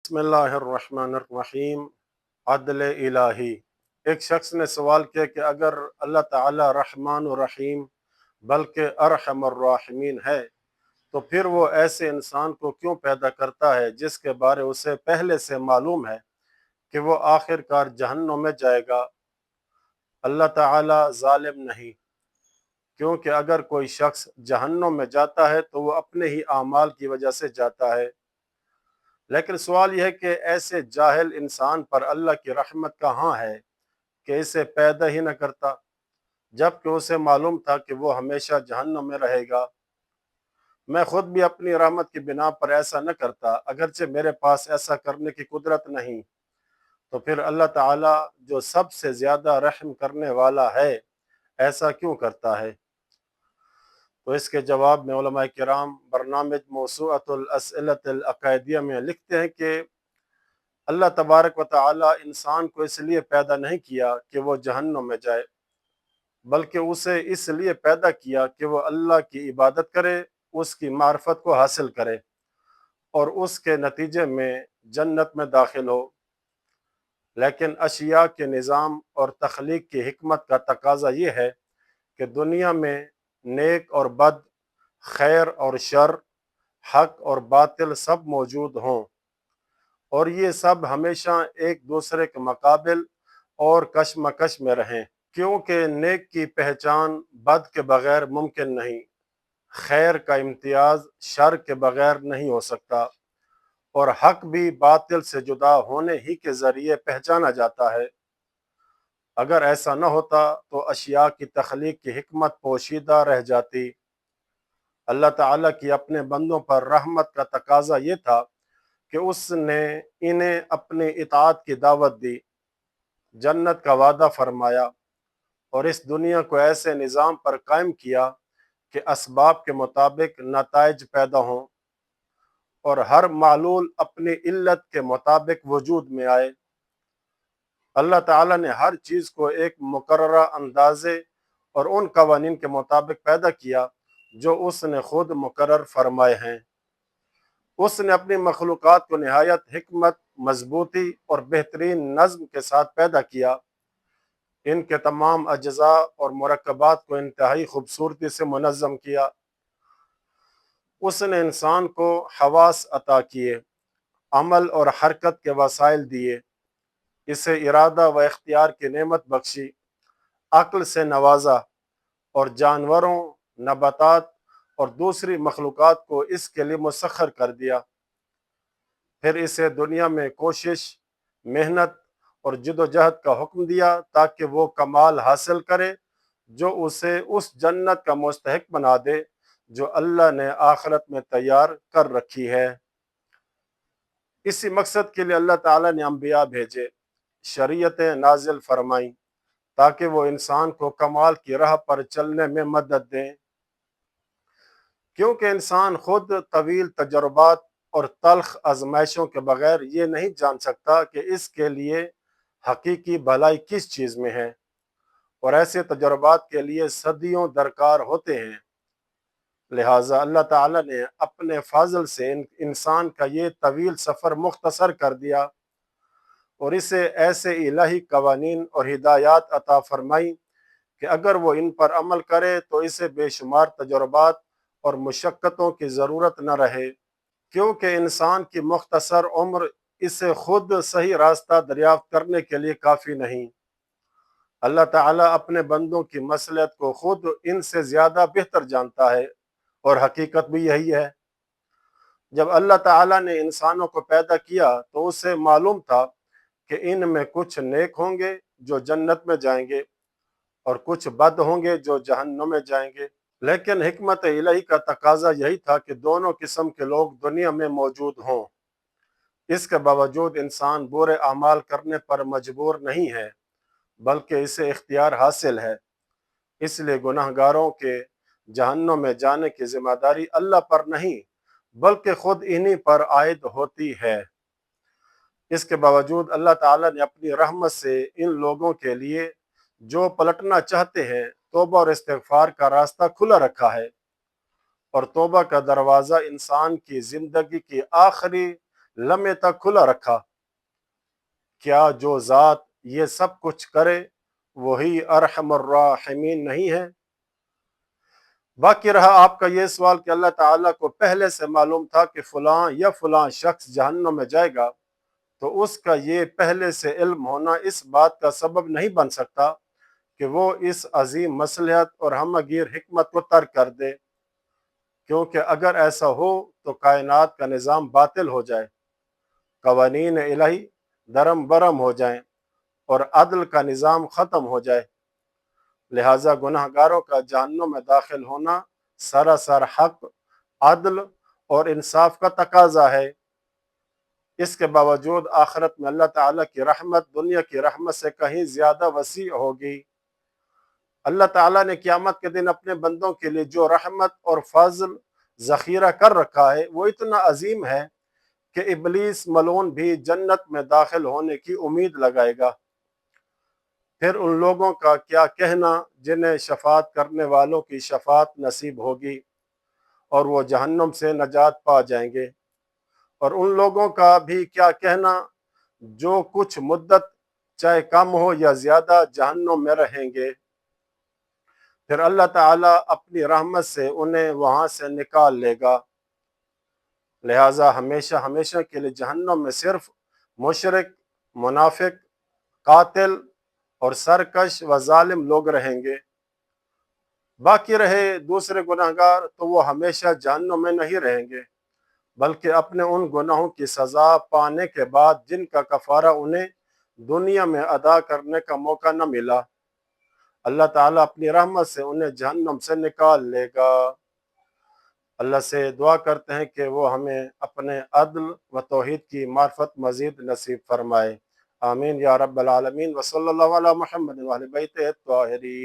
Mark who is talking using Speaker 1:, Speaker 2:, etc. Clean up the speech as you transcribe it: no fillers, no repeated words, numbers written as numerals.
Speaker 1: बिस्मिल्लाहिर्रहमानिर्रहीम। अदल इलाही। एक शख्स ने सवाल किया कि अगर अल्लाह ताला रहमान और रहीम बल्कि अरहमर राहिमीन है तो फिर वो ऐसे इंसान को क्यों पैदा करता है जिसके बारे उसे पहले से मालूम है कि वो आखिरकार जहन्नुम में जाएगा। अल्लाह ताला जालिम नहीं, क्योंकि अगर कोई शख्स जहन्नुम में जाता है तो वो अपने ही आमाल की वजह से जाता है। लेकिन सवाल यह है कि ऐसे जाहिल इंसान पर अल्लाह की रहमत कहाँ है कि इसे पैदा ही न करता, जबकि उसे मालूम था कि वो हमेशा जहन्नुम में रहेगा। मैं खुद भी अपनी रहमत की बिना पर ऐसा न करता, अगरचे मेरे पास ऐसा करने की कुदरत नहीं। तो फिर अल्लाह ताला जो सबसे ज़्यादा रहम करने वाला है ऐसा क्यों करता है? तो इसके जवाब में उलमा किराम बरनामिज मौसूअतुल अस्इलतुल अक़ाइदिया में लिखते हैं कि अल्लाह तबारक व तआला इंसान को इसलिए पैदा नहीं किया कि वो जहन्नुम में जाए, बल्कि उसे इसलिए पैदा किया कि वो अल्लाह की इबादत करे, उसकी मार्फत को हासिल करे और उसके नतीजे में जन्नत में दाखिल हो। लेकिन अशिया के निज़ाम और तख्लीक की हिकमत का तकाजा ये है कि दुनिया में नेक और बद, खैर और शर, हक और बातिल सब मौजूद हों, और ये सब हमेशा एक दूसरे के मुकाबिल और कशमकश में रहें, क्योंकि नेक की पहचान बद के बगैर मुमकिन नहीं, खैर का इम्तियाज शर के बगैर नहीं हो सकता, और हक भी बातिल से जुदा होने ही के ज़रिए पहचाना जाता है। अगर ऐसा न होता तो अशिया की तख्लीक की हिकमत पोशीदा रह जाती। अल्लाह ताला की अपने बंदों पर रहमत का तकाजा ये था कि उसने इन्हें अपनी इताअत की दावत दी, जन्नत का वादा फरमाया और इस दुनिया को ऐसे निज़ाम पर कायम किया कि असबाब के मुताबिक नताइज पैदा हों और हर मालूल अपनी इल्लत के मुताबिक वजूद में आए। अल्लाह ताला ने हर चीज़ को एक मुकर्ररा अंदाजे और उन कवानीन के मुताबिक पैदा किया जो उसने खुद मुकर्रर फरमाए हैं। उसने अपनी मखलूक़ात को निहायत हिकमत, मजबूती और बेहतरीन नज़्म के साथ पैदा किया। इनके तमाम अज्जा और मुरक्कबात को इंतहाई खूबसूरती से मुनज़्ज़म किया। उसने इंसान को हवास अता किए, अमल और हरकत के वसाइल दिए, इसे इरादा व इख्तियार की नेमत बख्शी, अक्ल से नवाजा और जानवरों, नबातात और दूसरी मखलूक़ात को इसके लिए मुसख्खर कर दिया। फिर इसे दुनिया में कोशिश, मेहनत और जद्दोजहद का हुक्म दिया ताकि वो कमाल हासिल करे जो उसे उस जन्नत का मुस्तहिक बना दे जो अल्लाह ने आखिरत में तैयार कर रखी है। इसी मकसद के लिए अल्लाह ताला ने अंबिया भेजे, शरीयतें नाजिल फरमाई ताकि वो इंसान को कमाल की राह पर चलने में मदद दें, क्योंकि इंसान खुद तवील तजर्बात और तल्ख आजमाइशों के बगैर ये नहीं जान सकता कि इसके लिए हकीकी भलाई किस चीज़ में है, और ऐसे तजर्बात के लिए सदियों दरकार होते हैं। लिहाजा अल्लाह ताला ने अपने फाजल से इंसान का ये तवील सफ़र मुख्तसर कर दिया और इसे ऐसे इलाही कवानीन और हिदायत अता फरमाई कि अगर वो इन पर अमल करे तो इसे बेशुमार तजर्बात और मुशक्क़तों की ज़रूरत न रहे, क्योंकि इंसान की मुख्तसर उम्र इसे खुद सही रास्ता दरियाफ्त करने के लिए काफ़ी नहीं। अल्लाह ताला अपने बंदों की मसलहत को खुद इनसे ज़्यादा बेहतर जानता है, और हकीकत भी यही है। जब अल्लाह ताला ने इंसानों को पैदा किया तो उसे मालूम था कि इनमें कुछ नेक होंगे जो जन्नत में जाएंगे और कुछ बद होंगे जो जहन्नुम में जाएंगे। लेकिन हिकमत इलाही का तकाजा यही था कि दोनों किस्म के लोग दुनिया में मौजूद हों। इसके बावजूद इंसान बुरे अमाल करने पर मजबूर नहीं है, बल्कि इसे इख्तियार हासिल है। इसलिए गुनहगारों के जहन्नुम में जाने की जिम्मेदारी अल्लाह पर नहीं, बल्कि खुद इन्हीं पर आयद होती है। इसके बावजूद अल्लाह ताला ने अपनी रहमत से इन लोगों के लिए जो पलटना चाहते हैं तौबा और इस्तिग़फ़ार का रास्ता खुला रखा है, और तौबा का दरवाज़ा इंसान की ज़िंदगी की आखिरी लम्हे तक खुला रखा। क्या जो ज़ात ये सब कुछ करे वही अरहमर राहिमीन नहीं है? बाकी रहा आपका ये सवाल कि अल्लाह ताला को पहले से मालूम था कि फ़लाँ या फ़लाँ शख्स जहन्नम में जाएगा, तो उसका ये पहले से इल्म होना इस बात का सबब नहीं बन सकता कि वो इस अजीम मसलहत और हमगीर हिकमत को तर्क कर दे, क्योंकि अगर ऐसा हो तो कायनात का निज़ाम बातिल हो जाए, कवानीन इलाही दरम बरम हो जाएं और अदल का निज़ाम ख़त्म हो जाए। लिहाजा गुनहगारों का जहन्नुम में दाखिल होना सरासर हक, अदल और इंसाफ का तकाजा है। इसके बावजूद आखिरत में अल्लाह ताला की रहमत दुनिया की रहमत से कहीं ज़्यादा वसी होगी। अल्लाह ताला ने क़यामत के दिन अपने बंदों के लिए जो रहमत और फजल ज़ख़ीरा कर रखा है वो इतना अजीम है कि इबलीस मलून भी जन्नत में दाखिल होने की उम्मीद लगाएगा। फिर उन लोगों का क्या कहना जिन्हें शफात करने वालों की शफात नसीब होगी और वो जहन्नुम से नजात पा जाएंगे, और उन लोगों का भी क्या कहना जो कुछ मुद्दत चाहे कम हो या ज़्यादा जहन्नुम में रहेंगे। फिर अल्लाह ताला अपनी रहमत से उन्हें वहाँ से निकाल लेगा। लिहाजा हमेशा हमेशा के लिए जहन्नुम में सिर्फ मुशरिक, मुनाफिक, कातिल और सरकश व जालिम लोग रहेंगे। बाकी रहे दूसरे गुनहगार तो वो हमेशा जहन्नुम में नहीं रहेंगे, बल्कि अपने उन गुनाहों की सज़ा पाने के बाद जिनका कफ़ारा उन्हें दुनिया में अदा करने का मौका न मिला, अल्लाह ताला अपनी रहमत से उन्हें जहन्नुम से निकाल लेगा। अल्लाह से दुआ करते हैं कि वो हमें अपने अदल व तौहीद की मार्फत मज़ीद नसीब फरमाए। आमीन या रब्बल आलमीन। व सल्लल्लाहु अला मुहम्मद व अहले बैतिही अत्ताहिरीन।